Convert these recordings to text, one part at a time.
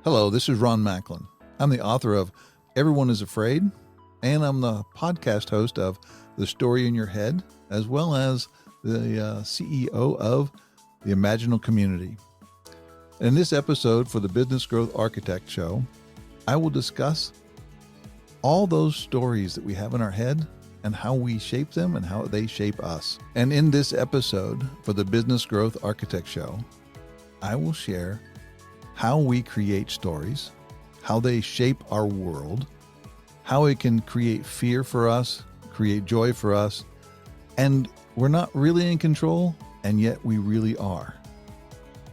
Hello, this is Ron Macklin. I'm the author of Everyone is Afraid, and I'm the podcast host of The Story in Your Head, as well as the CEO of the Imaginal Community. In this episode for the Business Growth Architect Show, I will discuss all those stories that we have in our head and how we shape them and how they shape us. And in this episode for the Business Growth Architect Show, I will share how we create stories, how they shape our world, how it can create fear for us, create joy for us, and we're not really in control, and yet we really are.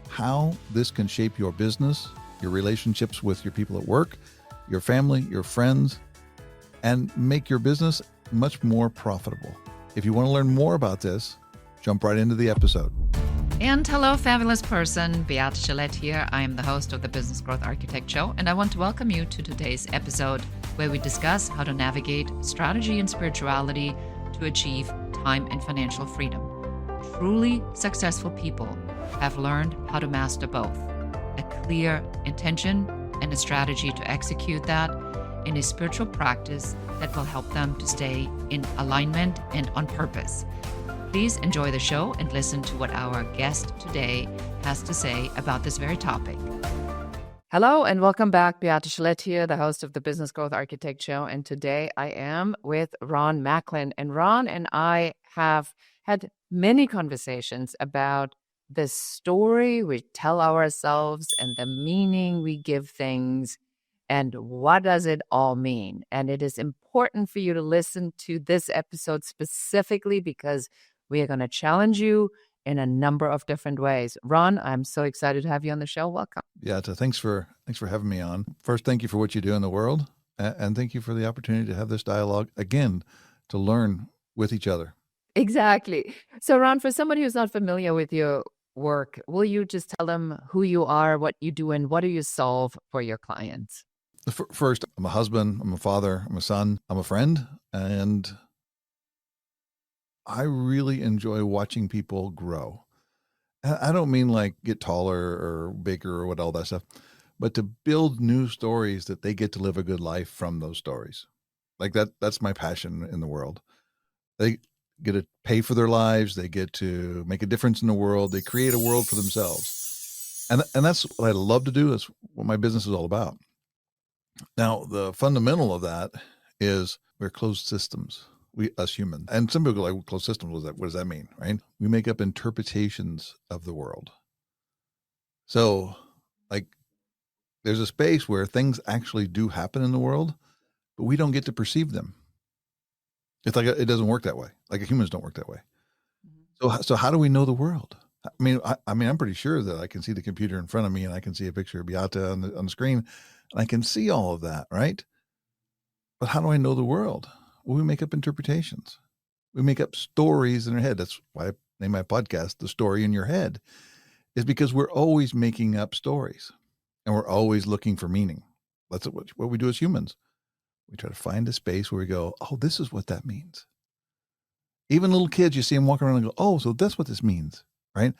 How this can shape your business, your relationships with your people at work, your family, your friends, and make your business much more profitable. If you want to learn more about this, jump right into the episode. And hello, fabulous person. Beate Gillette here. I am the host of the Business Growth Architect Show, and I want to welcome you to today's episode where we discuss how to navigate strategy and spirituality to achieve time and financial freedom. Truly successful people have learned how to master both, a clear intention and a strategy to execute that in a spiritual practice that will help them to stay in alignment and on purpose. Please enjoy the show and listen to what our guest today has to say about this very topic. Hello and welcome back. Beate Gillette here, the host of the Business Growth Architect Show. And today I am with Ron Macklin. And Ron and I have had many conversations about the story we tell ourselves and the meaning we give things and what does it all mean. And it is important for you to listen to this episode specifically because we are going to challenge you in a number of different ways. Ron, I'm so excited to have you on the show. Welcome. Yeah, thanks for having me on. First, thank you for what you do in the world, and thank you for the opportunity to have this dialogue again, to learn with each other. Exactly. So, Ron, for somebody who's not familiar with your work, will you just tell them who you are, what you do, and what do you solve for your clients? First, I'm a husband, I'm a father, I'm a son, I'm a friend, and I really enjoy watching people grow. I don't mean like get taller or bigger or what all that stuff, but to build new stories that they get to live a good life from those stories. Like that's my passion in the world. They get to pay for their lives. They get to make a difference in the world. They create a world for themselves. And that's what I love to do. That's what my business is all about. Now, the fundamental of that is we're closed systems. Us humans. And some people go like, well, closed systems, what does that mean, right? We make up interpretations of the world. So, like, there's a space where things actually do happen in the world, but we don't get to perceive them. It's like it doesn't work that way. Like humans don't work that way. Mm-hmm. So how do we know the world? I mean, I'm pretty sure that I can see the computer in front of me and I can see a picture of Beate on the screen, and I can see all of that, right? But how do I know the world? Well, we make up interpretations. We make up stories in our head. That's why I named my podcast The Story in Your Head, is because we're always making up stories and we're always looking for meaning. That's what we do as humans. We try to find a space where we go, oh, this is what that means. Even little kids, you see them walking around and go, oh, so that's what this means, right?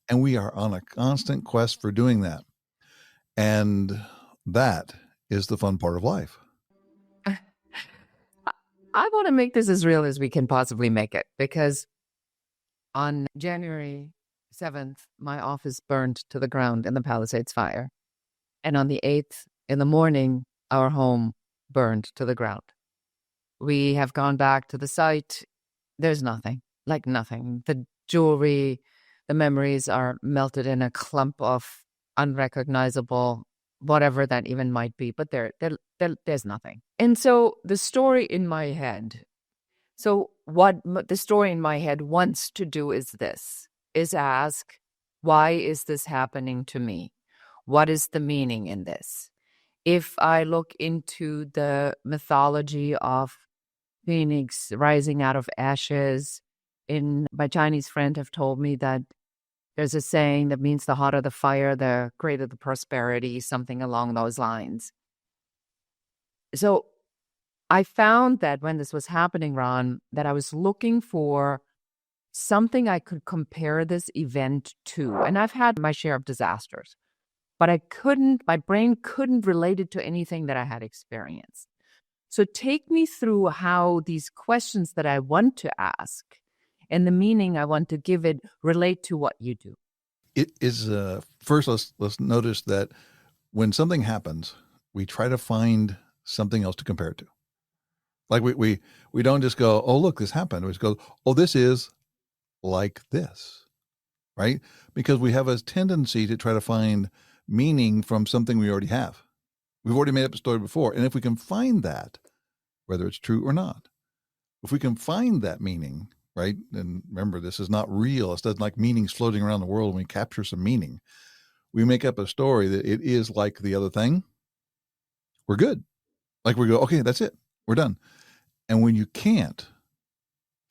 And we are on a constant quest for doing that. And that is the fun part of life. I want to make this as real as we can possibly make it because on January 7th, my office burned to the ground in the Palisades fire. And on the 8th in the morning, our home burned to the ground. We have gone back to the site. There's nothing, like nothing. The jewelry, the memories are melted in a clump of unrecognizable whatever that even might be, but there's nothing. And so the story in my head, what the story in my head wants to do is ask, why is this happening to me? What is the meaning in this? If I look into the mythology of Phoenix rising out of ashes, my Chinese friend have told me that there's a saying that means the hotter the fire, the greater the prosperity, something along those lines. So I found that when this was happening, Ron, that I was looking for something I could compare this event to. And I've had my share of disasters. but my brain couldn't relate it to anything that I had experienced. So take me through how these questions that I want to ask and the meaning I want to give it relate to what you do. It is first. Let's notice that when something happens, we try to find something else to compare it to. Like we don't just go, oh look, this happened. We just go, oh, this is like this, right? Because we have a tendency to try to find meaning from something we already have. We've already made up a story before, and if we can find that, whether it's true or not, if we can find that meaning, right? And remember, this is not real. It's not like meanings floating around the world. When we capture some meaning, we make up a story that it is like the other thing. We're good. Like we go, okay, that's it. We're done. And when you can't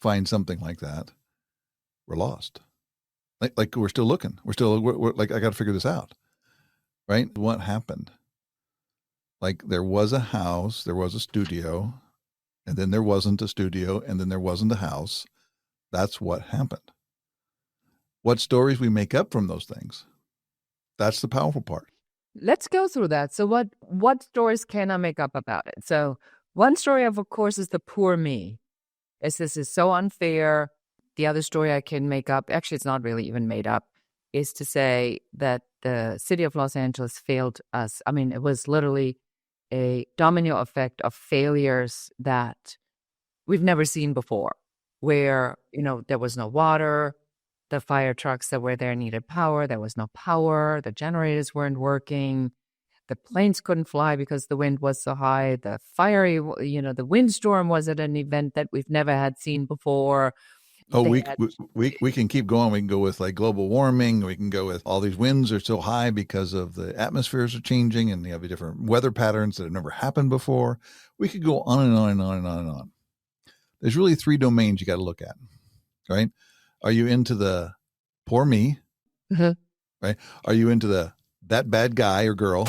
find something like that, we're lost. Like we're still looking. We're like, I got to figure this out, right? What happened? Like there was a house, there was a studio, and then there wasn't a studio, and then there wasn't a house. That's what happened. What stories we make up from those things, that's the powerful part. Let's go through that. So what stories can I make up about it? So one story of course is the poor me. This is so unfair. The other story I can make up, actually it's not really even made up, is to say that the city of Los Angeles failed us. I mean, it was literally a domino effect of failures that we've never seen before, where, there was no water, the fire trucks that were there needed power, there was no power, the generators weren't working, the planes couldn't fly because the wind was so high, the windstorm was at an event that we've never had seen before. Oh, we can keep going. We can go with like global warming. We can go with all these winds are so high because of the atmospheres are changing and you have different weather patterns that have never happened before. We could go on and on and on and on and on. There's really three domains you got to look at, right? Are you into the poor me, right? Are you into that bad guy or girl,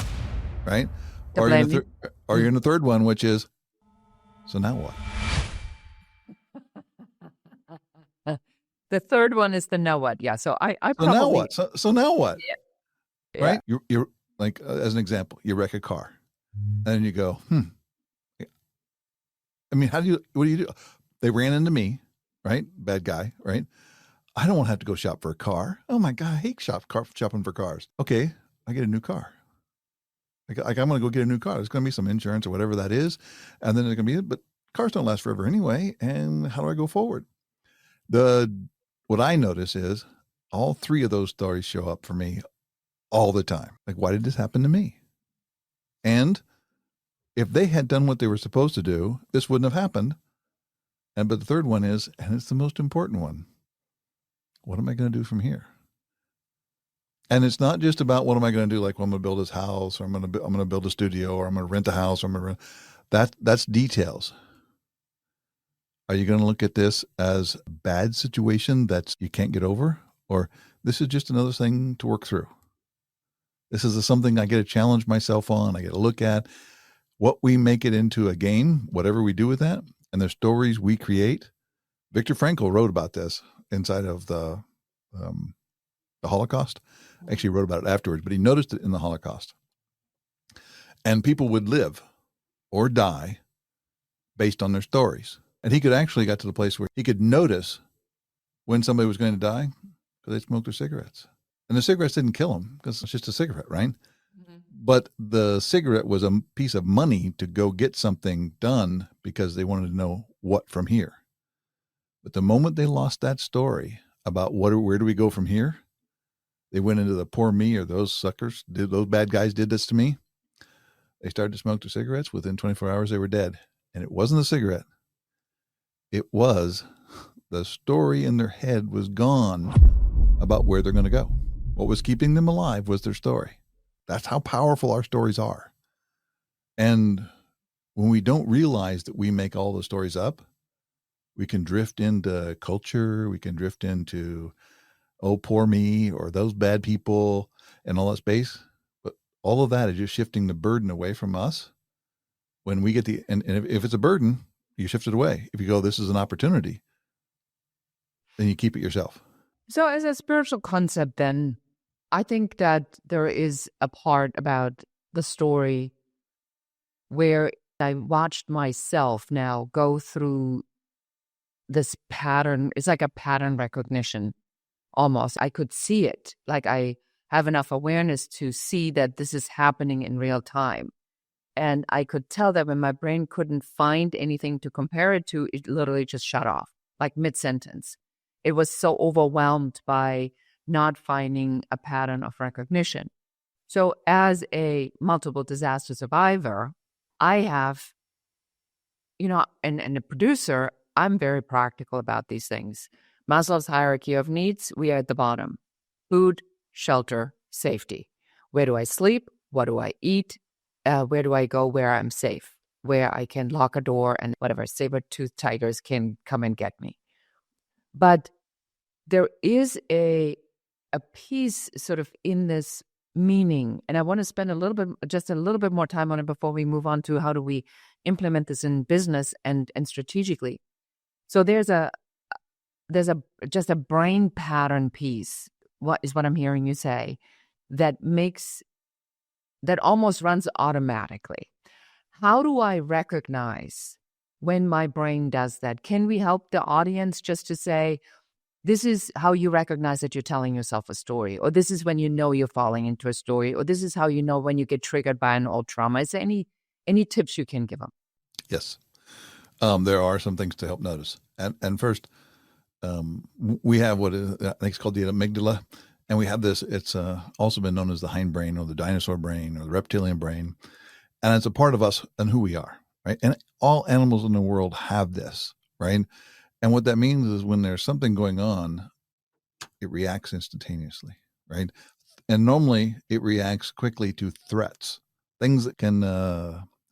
right? Or are you in the third one, which is, so now what? The third one is the now what. Yeah. So I So probably. now what? So now what? Yeah. Right? You're like, as an example, you wreck a car and you go, I mean, what do you do? They ran into me, right? Bad guy, right? I don't want to have to go shop for a car. Oh my God, I hate shopping for cars. Okay, I get a new car. Like I'm going to go get a new car. There's going to be some insurance or whatever that is. And then there's going to be, but cars don't last forever anyway. And how do I go forward? What I notice is all three of those stories show up for me all the time. Like, why did this happen to me? And if they had done what they were supposed to do, this wouldn't have happened. But the third one is, and it's the most important one, what am I going to do from here? And it's not just about what am I going to do, like, well, I'm going to build this house, or I'm going to build a studio, or I'm going to rent a house, or I'm going to rent. That's details. Are you going to look at this as a bad situation that you can't get over, or this is just another thing to work through? This is something I get to challenge myself on. I get to look at what we make it into a game, whatever we do with that, and the stories we create. Viktor Frankl wrote about this inside of the Holocaust. Actually wrote about it afterwards, but he noticed it in the Holocaust. And people would live or die based on their stories. And he could actually got to the place where he could notice when somebody was going to die because they smoked their cigarettes. And the cigarettes didn't kill them because it's just a cigarette, right? Mm-hmm. But the cigarette was a piece of money to go get something done because they wanted to know what from here. But the moment they lost that story about where do we go from here, they went into the poor me, or those suckers, those bad guys did this to me. They started to smoke their cigarettes. Within 24 hours, they were dead. And it wasn't the cigarette. It was the story in their head was gone about where they're going to go. What was keeping them alive was their story. That's how powerful our stories are. And when we don't realize that we make all the stories up, we can drift into culture. We can drift into, oh, poor me, or those bad people and all that space. But all of that is just shifting the burden away from us. When we get and if it's a burden, you shift it away. If you go, this is an opportunity, then you keep it yourself. So as a spiritual concept, then I think that there is a part about the story where I watched myself now go through this pattern. It's like a pattern recognition almost. I could see it. Like I have enough awareness to see that this is happening in real time. And I could tell that when my brain couldn't find anything to compare it to, it literally just shut off, like mid sentence. It was so overwhelmed by not finding a pattern of recognition. So, as a multiple disaster survivor, I have, and a producer, I'm very practical about these things. Maslow's hierarchy of needs, we are at the bottom: food, shelter, safety. Where do I sleep? What do I eat? Where do I go where I'm safe, where I can lock a door and whatever saber-toothed tigers can come and get me? But there is a piece sort of in this meaning, and I want to spend just a little bit more time on it before we move on to how do we implement this in business and strategically. So there's just a brain pattern piece, what I'm hearing you say, that almost runs automatically. How do I recognize when my brain does that? Can we help the audience just to say, this is how you recognize that you're telling yourself a story, or this is when you know you're falling into a story, or this is how you know when you get triggered by an old trauma? Is there any tips you can give them? Yes. There are some things to help notice. And first, we have what I think it's called the amygdala. And we have this, it's also been known as the hindbrain or the dinosaur brain or the reptilian brain. And it's a part of us and who we are, right? And all animals in the world have this, right? And what that means is when there's something going on, it reacts instantaneously, right? And normally it reacts quickly to threats, things that can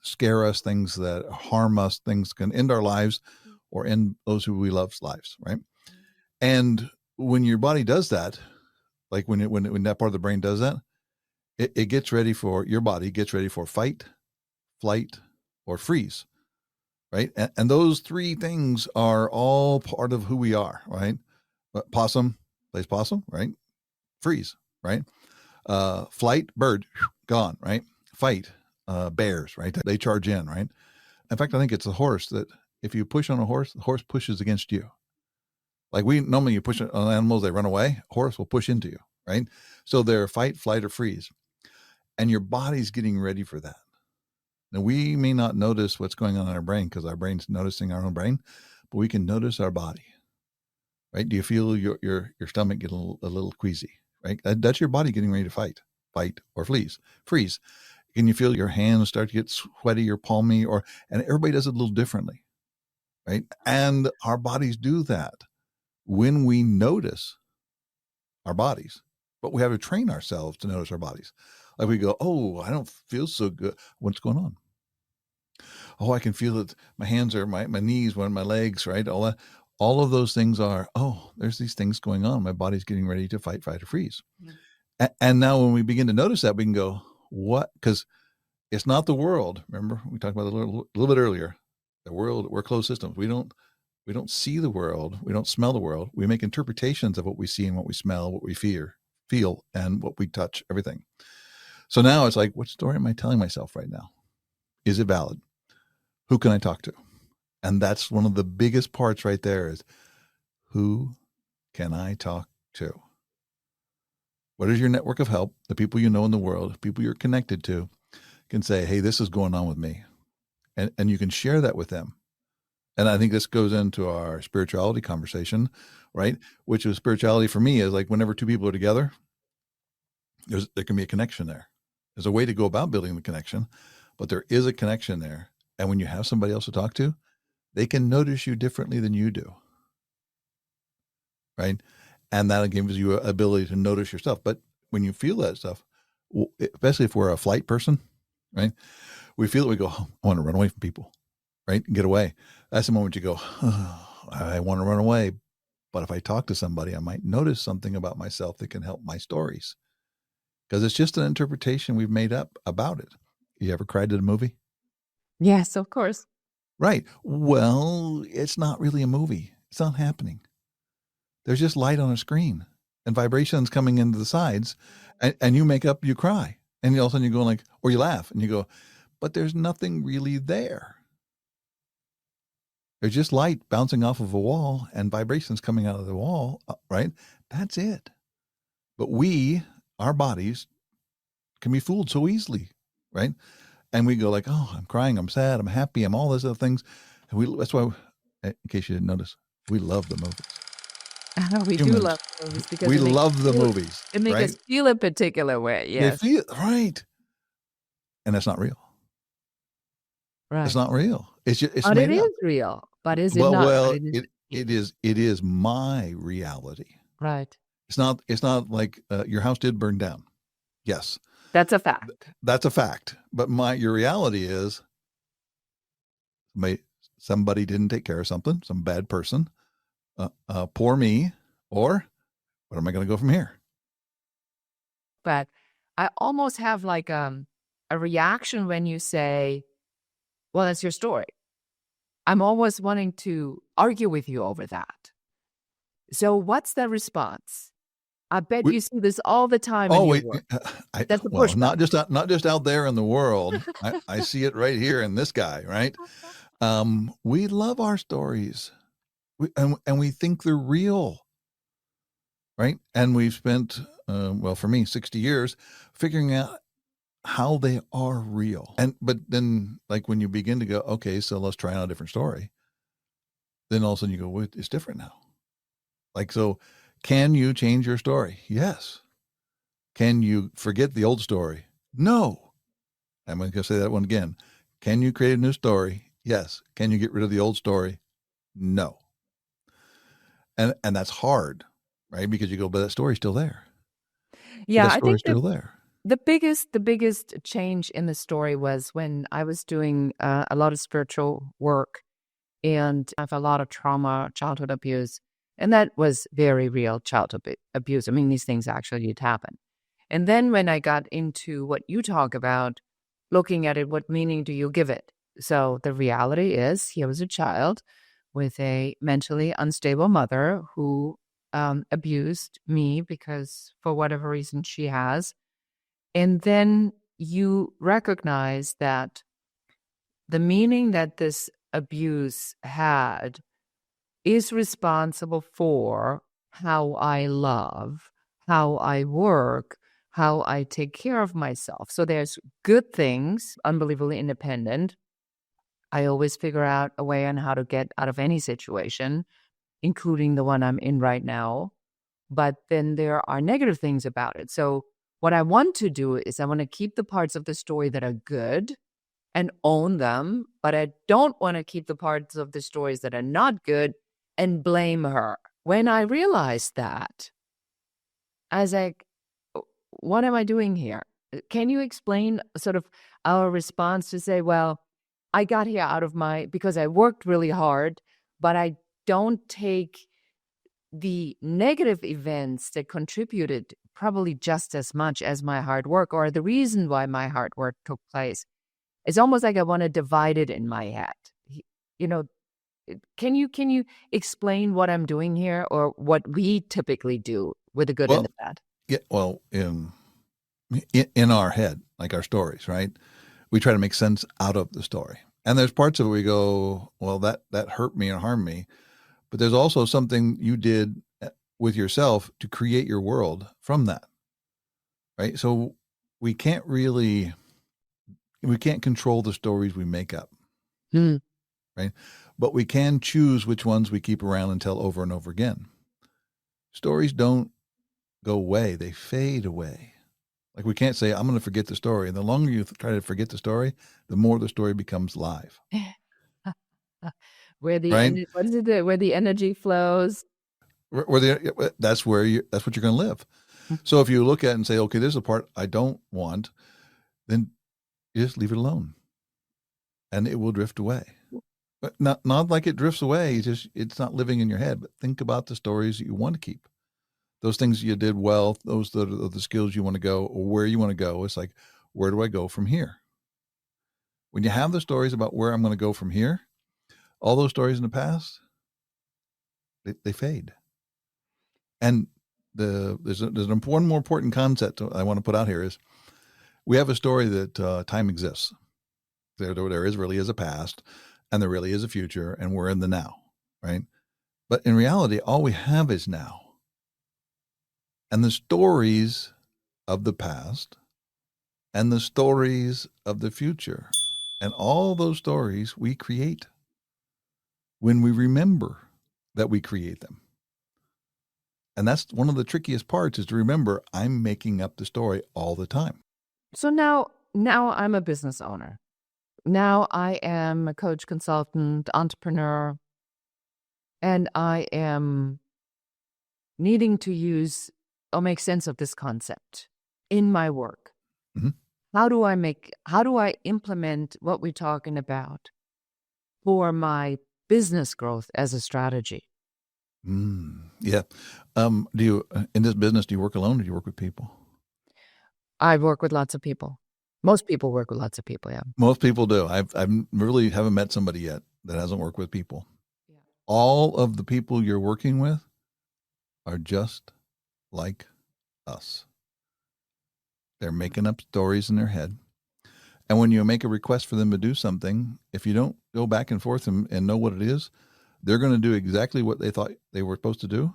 scare us, things that harm us, things can end our lives or end those who we love's lives, right? And when your body does that, like when that part of the brain does that, it gets ready for, your body gets ready for fight, flight, or freeze, right? And those three things are all part of who we are, right? Possum plays possum, right? Freeze, right? Flight, bird, gone, right? Fight, bears, right? They charge in, right? In fact, I think it's the horse that if you push on a horse, the horse pushes against you. Like normally you push on animals, they run away. A horse will push into you, right? So they're fight, flight, or freeze. And your body's getting ready for that. Now, we may not notice what's going on in our brain because our brain's noticing our own brain, but we can notice our body, right? Do you feel your stomach get a little queasy, right? That's your body getting ready to fight, or freeze. Can you feel your hands start to get sweaty or palmy, and everybody does it a little differently, right? And our bodies do that when we notice our bodies, but we have to train ourselves to notice our bodies. Like we go, oh, I don't feel so good. What's going on? Oh, I can feel it. My hands are my knees, my legs, right? All of those things are, oh, there's these things going on. My body's getting ready to fight, or freeze. Yeah. And now when we begin to notice that, we can go, what? Because it's not the world. Remember, we talked about it a little bit earlier. The world, we're closed systems. We don't see the world. We don't smell the world. We make interpretations of what we see and what we smell, what we feel, and what we touch, everything. So now it's like, what story am I telling myself right now? Is it valid? Who can I talk to? And that's one of the biggest parts right there is, who can I talk to? What is your network of help? The people you know in the world, people you're connected to, can say, hey, this is going on with me. And you can share that with them. And I think this goes into our spirituality conversation, right? Which is, spirituality for me is like whenever two people are together, there can be a connection there. There's a way to go about building the connection, but there is a connection there. And when you have somebody else to talk to, they can notice you differently than you do, right? And that gives you an ability to notice your stuff. But when you feel that stuff, especially if we're a flight person, right? We feel it, we go, oh, I want to run away from people, right? And get away. That's the moment you go, oh, I want to run away. But if I talk to somebody, I might notice something about myself that can help my stories. Because it's just an interpretation we've made up about it. You ever cried at a movie? Yes, of course. Right. Well, it's not really a movie. It's not happening. There's just light on a screen. and vibrations coming into the sides, and you cry, and all of a sudden you go like, or you laugh, and you go, but there's nothing really there. There's just light bouncing off of a wall and vibrations coming out of the wall, right? That's it. But our bodies can be fooled so easily, right? And we go like, oh, I'm crying, I'm sad, I'm happy, I'm all those other things. And that's why, in case you didn't notice, we love the movies. We do Humans, love movies because we love the movies, it makes right? us feel a particular way. They Yes. feel right. And that's not real. It's Right. not real. It's But it made up. is real. But is it not? Well, But it is. it is my reality. Right. It's not like your house did burn down. Yes, That's a fact. that's a fact. But your reality is somebody didn't take care of something, some bad person, poor me, or where am I going to go from here? But I almost have like a reaction when you say, well, that's your story. I'm always wanting to argue with you over that. So what's the response? I bet We, you see this all the time in oh your wait, work. That's the pushback. not just out there in the world. I see it right here in this guy, right? We love our stories, and we think they're real, right? And we've spent, well, for me, 60 years figuring out how they are real. But then, like when you begin to go, okay, so let's try out a different story. Then all of a sudden you go, well, it's different now. Like, so can you change your story? Yes. Can you forget the old story? No. I'm going to say that one again. Can you create a new story? Yes. Can you get rid of the old story? No. And that's hard, right? Because you go, but that story's still there. Yeah, That I think story's still there. the biggest change in the story was when I was doing a lot of spiritual work, and I have a lot of trauma, childhood abuse, and that was very real childhood abuse. I mean, these things actually did happen. And then when I got into what you talk about, looking at it, what meaning do you give it? So the reality is, here was a child with a mentally unstable mother who abused me because for whatever reason she has. And then you recognize that the meaning that this abuse had is responsible for how I love, how I work, how I take care of myself. So there's good things, unbelievably independent. I always figure out a way on how to get out of any situation, including the one I'm in right now. But then there are negative things about it. So what I want to do is I want to keep the parts of the story that are good and own them, but I don't want to keep the parts of the stories that are not good and blame her. When I realized that, I was like, what am I doing here? Can you explain sort of our response to say, well, I got here because I worked really hard, but I don't take the negative events that contributed probably just as much as my hard work or the reason why my hard work took place. It's almost like I want to divide it in my head. You know, can you explain what I'm doing here or what we typically do with the good and Well, the bad? yeah, well, in our head, like our stories, right? We try to make sense out of the story. And there's parts of it we go, well, that hurt me or harmed me. But there's also something you did with yourself to create your world from that, right? So we can't control the stories we make up, right? But we can choose which ones we keep around and tell over and over again. Stories don't go away, they fade away. Like we can't say, I'm going to forget the story. And the longer you try to forget the story, the more the story becomes live. Where the Right? what is it? Where the energy flows. That's what you're going to live. So if you look at it and say, okay, this is a part I don't want, then you just leave it alone, and it will drift away. But not like it drifts away. It's not living in your head. But think about the stories that you want to keep. Those things you did well. Those that are the skills you want to go or where you want to go. It's like, where do I go from here? When you have the stories about where I'm going to go from here, all those stories in the past, they fade. And there's one more important concept I want to put out here is we have a story that time exists. There really is a past, and there really is a future, and we're in the now, right? But in reality, all we have is now. And the stories of the past and the stories of the future, and all those stories we create when we remember that we create them. And that's one of the trickiest parts is to remember I'm making up the story all the time. So now I'm a business owner. Now I am a coach, consultant, entrepreneur, and I am needing to use or make sense of this concept in my work. Mm-hmm. How do I implement what we're talking about for my business growth as a strategy? Yeah. Do you, in this business, do you work alone or do you work with people? I work with lots of people. Most people work with lots of people, yeah. Most people do. I've really haven't met somebody yet that hasn't worked with people. Yeah. All of the people you're working with are just like us. They're making up stories in their head. And when you make a request for them to do something, if you don't go back and forth and know what it is, they're going to do exactly what they thought they were supposed to do.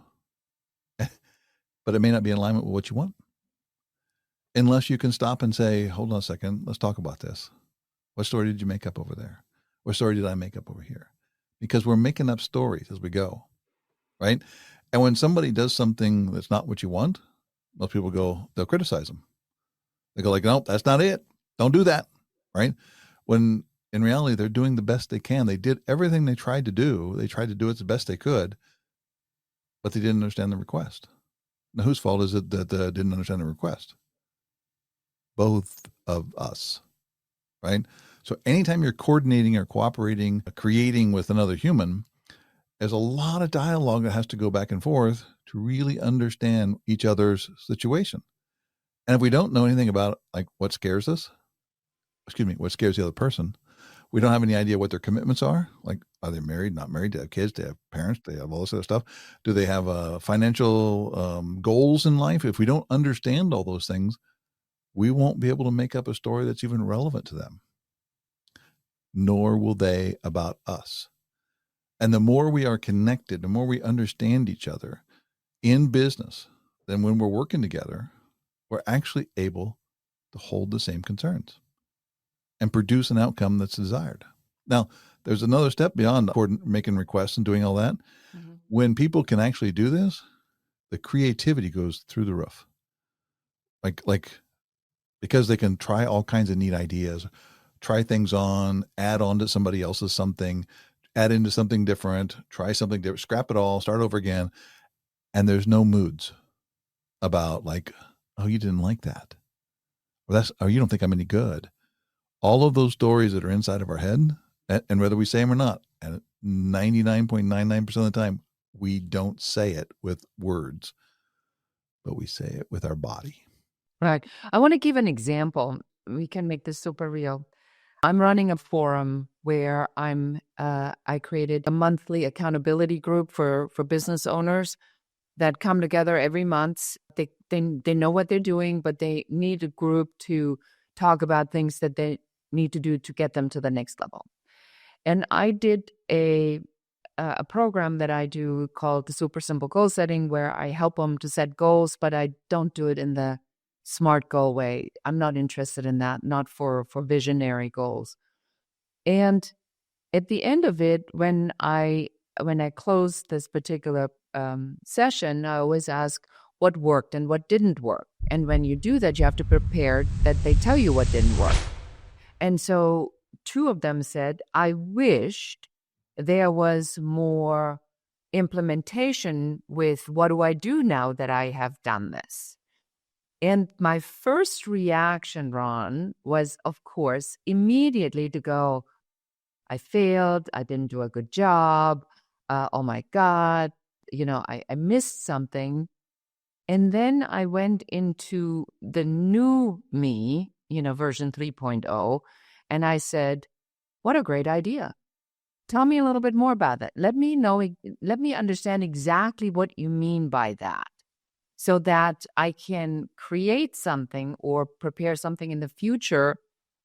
But it may not be in alignment with what you want. Unless you can stop and say, hold on a second, let's talk about this. What story did you make up over there? What story did I make up over here? Because we're making up stories as we go, right? And when somebody does something that's not what you want, most people they'll criticize them. They go like, nope, that's not it. Don't do that, right? When in reality, they're doing the best they can. They did everything they tried to do. They tried to do it the best they could, but they didn't understand the request. Now, whose fault is it that didn't understand the request? Both of us, right? So anytime you're coordinating or cooperating, creating with another human, there's a lot of dialogue that has to go back and forth to really understand each other's situation. And if we don't know anything about like what scares us, what scares the other person, we don't have any idea what their commitments are. Like, are they married, not married? Do they have kids? Do they have parents? Do they have all this other stuff? Do they have financial goals in life? If we don't understand all those things, we won't be able to make up a story that's even relevant to them, nor will they about us. And the more we are connected, the more we understand each other in business, then when we're working together, we're actually able to hold the same concerns and produce an outcome that's desired. Now, there's another step beyond making requests and doing all that. Mm-hmm. When people can actually do this, the creativity goes through the roof. Like because they can try all kinds of neat ideas, try things on, add on to somebody else's something, add into something different, try something different, scrap it all, start over again. And there's no moods about like, oh, you didn't like that. Or you don't think I'm any good. All of those stories that are inside of our head, and whether we say them or not, and 99.99% of the time, we don't say it with words, but we say it with our body. Right. I want to give an example. We can make this super real. I'm running a forum where I created a monthly accountability group for business owners that come together every month. They know what they're doing, but they need a group to talk about things that they need to do to get them to the next level. And I did a program that I do called the Super Simple Goal Setting, where I help them to set goals, but I don't do it in the SMART goal way. I'm not interested in that, not for visionary goals. And at the end of it, when I close this particular session, I always ask what worked and what didn't work. And when you do that, you have to prepare that they tell you what didn't work. And so 2 of them said, I wished there was more implementation with what do I do now that I have done this? And my first reaction, Ron, was, of course, immediately to go, I failed. I didn't do a good job. Oh my God. I missed something. And then I went into the new me, version 3.0, and I said, what a great idea. Tell me a little bit more about that. Let me understand exactly what you mean by that. so that I can create something or prepare something in the future.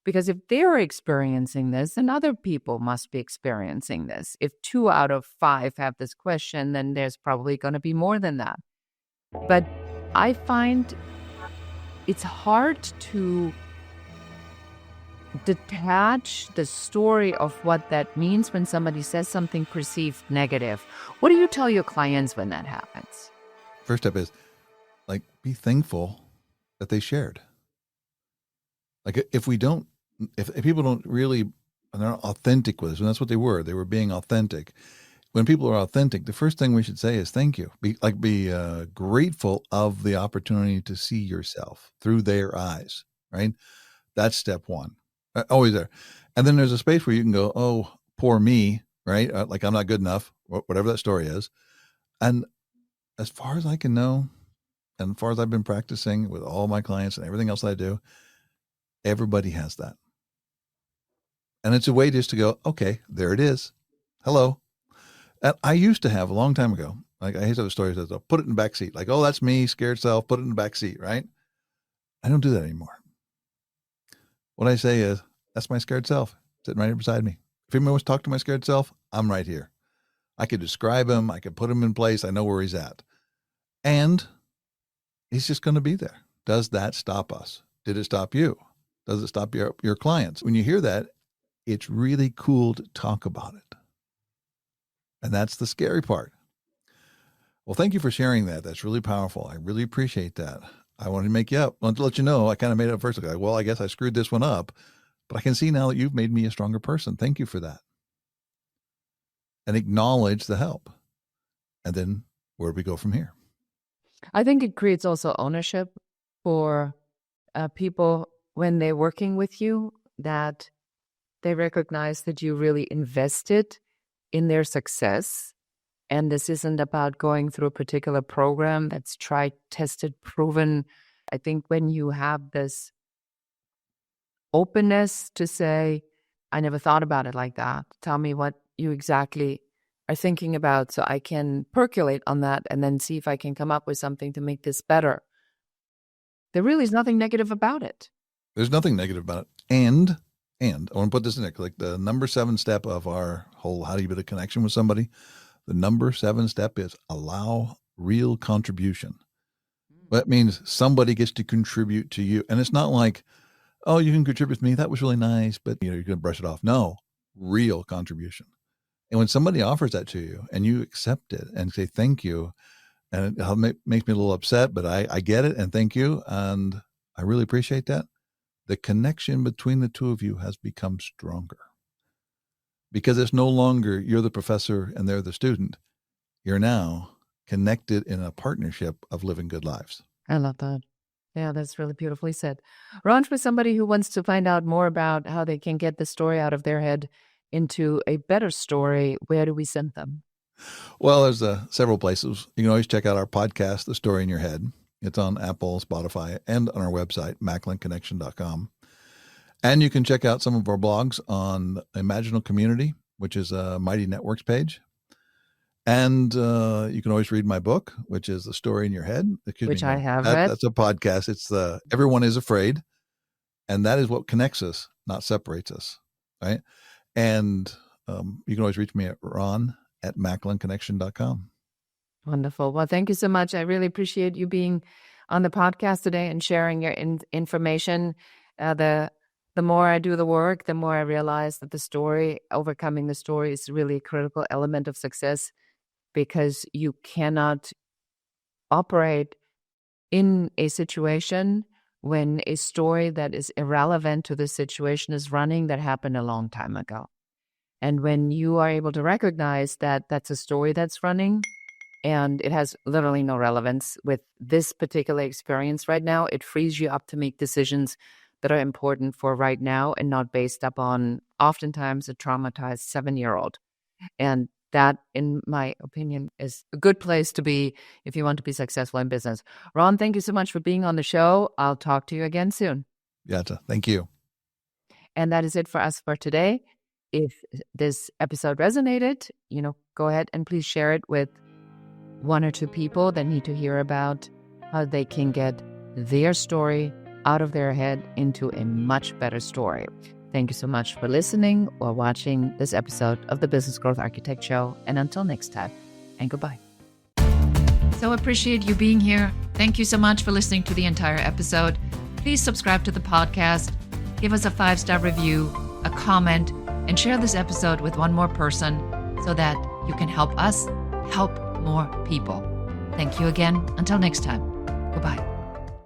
Because if they're experiencing this, then other people must be experiencing this. If 2 out of 5 have this question, then there's probably going to be more than that. But I find it's hard to detach the story of what that means when somebody says something perceived negative. What do you tell your clients when that happens? First step is like be thankful that they shared. Like if people don't really, they're not authentic with us, and that's what they were being authentic. When people are authentic, the first thing we should say is thank you. Be grateful of the opportunity to see yourself through their eyes, right? That's step one. Always there. And then there's a space where you can go, oh, poor me, right? Like I'm not good enough, whatever that story is. And as far as I can know, and as far as I've been practicing with all my clients and everything else I do, everybody has that. And it's a way just to go, okay, there it is. Hello. And I used to have a long time ago, like I used to have a story that says, put it in the back seat. Like, oh, that's me, scared self, put it in the back seat, right? I don't do that anymore. What I say is, that's my scared self sitting right here beside me. If anyone wants to talk to my scared self, I'm right here. I could describe him. I could put him in place. I know where he's at. And he's just going to be there. Does that stop us? Did it stop you? Does it stop your clients? When you hear that, it's really cool to talk about it. And that's the scary part. Well, thank you for sharing that. That's really powerful. I really appreciate that. I wanted to make you up. I wanted to let you know I kind of made it up first. Like, well, I guess I screwed this one up, but I can see now that you've made me a stronger person. Thank you for that. And acknowledge the help. And then where do we go from here? I think it creates also ownership for people when they're working with you, that they recognize that you really invested in their success. And this isn't about going through a particular program that's tried, tested, proven. I think when you have this openness to say, I never thought about it like that. Tell me what you exactly are thinking about so I can percolate on that and then see if I can come up with something to make this better. There really is nothing negative about it. There's nothing negative about it. And I want to put this in there, like the number 7 step of our whole how do you build a connection with somebody? The number 7 step is allow real contribution. That means somebody gets to contribute to you. And it's not like, oh, you can contribute to me. That was really nice, but you're going to brush it off. No, real contribution. And when somebody offers that to you and you accept it and say, thank you, and it makes me a little upset, but I get it. And thank you. And I really appreciate that. The connection between the two of you has become stronger because it's no longer you're the professor and they're the student. You're now connected in a partnership of living good lives. I love that. Yeah, that's really beautifully said. Ron, for somebody who wants to find out more about how they can get the story out of their head into a better story, where do we send them? Well, there's several places. You can always check out our podcast, The Story in Your Head. It's on Apple, Spotify, and on our website, macklinconnection.com. And you can check out some of our blogs on Imaginal Community, which is a Mighty Networks page. And you can always read my book, which is The Story in Your Head. Which I have read. That's a podcast. It's Everyone is Afraid. And that is what connects us, not separates us, right? And you can always reach me at ron@macklinconnection.com. Wonderful. Well, thank you so much. I really appreciate you being on the podcast today and sharing your information. The more I do the work, the more I realize that the story, overcoming the story, is really a critical element of success, because you cannot operate in a situation when a story that is irrelevant to the situation is running that happened a long time ago. And when you are able to recognize that that's a story that's running and it has literally no relevance with this particular experience right now, it frees you up to make decisions that are important for right now and not based upon oftentimes a traumatized 7-year-old. And that, in my opinion, is a good place to be if you want to be successful in business. Ron, thank you so much for being on the show. I'll talk to you again soon. Gotcha. Thank you. And that is it for us for today. If this episode resonated, go ahead and please share it with 1 or 2 people that need to hear about how they can get their story out of their head into a much better story. Thank you so much for listening or watching this episode of the Business Growth Architect Show. And until next time, and goodbye. So appreciate you being here. Thank you so much for listening to the entire episode. Please subscribe to the podcast, give us a 5-star review, a comment, and share this episode with one more person so that you can help us help more people. Thank you again. Until next time. Goodbye.